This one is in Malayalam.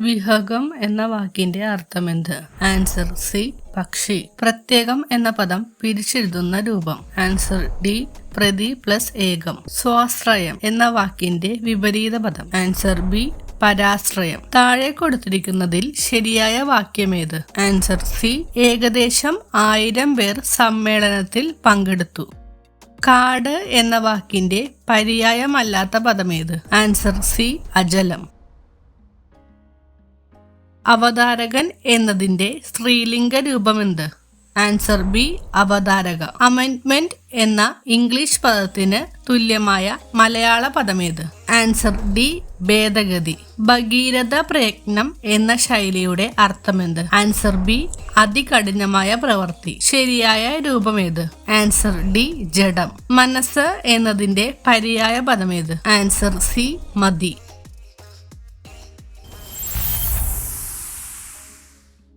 വിഹകം എന്ന വാക്കിന്റെ അർത്ഥമെന്ത്? ആൻസർ സി, പക്ഷി. പ്രത്യേകം എന്ന പദം പിരിച്ചെഴുതുന്ന രൂപം. ആൻസർ ഡി, പ്രതി പ്ലസ് ഏകം. സ്വാശ്രയം എന്ന വാക്കിന്റെ വിപരീത പദം. ആൻസർ ബി, പരാശ്രയം. താഴെ കൊടുത്തിരിക്കുന്നതിൽ ശരിയായ വാക്യമേത്? ആൻസർ സി, ഏകദേശം 1000 പേർ സമ്മേളനത്തിൽ പങ്കെടുത്തു. കാട് എന്ന വാക്കിന്റെ പര്യായമല്ലാത്ത പദമേത്? ആൻസർ സി, അജലം. അവതാരകൻ എന്നതിന്റെ സ്ത്രീലിംഗ രൂപമെന്ത്? ആൻസർ ബി, അവതാരക. അമെൻഡ്മെന്റ് എന്ന ഇംഗ്ലീഷ് പദത്തിന് തുല്യമായ മലയാള പദമേത്? ആൻസർ ഡി, ഭേദഗതി. ഭഗീരഥ പ്രയത്നം എന്ന ശൈലിയുടെ അർത്ഥമെന്ത്? ആൻസർ ബി, അതികഠിനമായ പ്രവൃത്തി. ശരിയായ രൂപമേത്? ആൻസർ ഡി, ജഡം. മനസ്സ് എന്നതിന്റെ പര്യായ പദമേത്? ആൻസർ സി, മതി.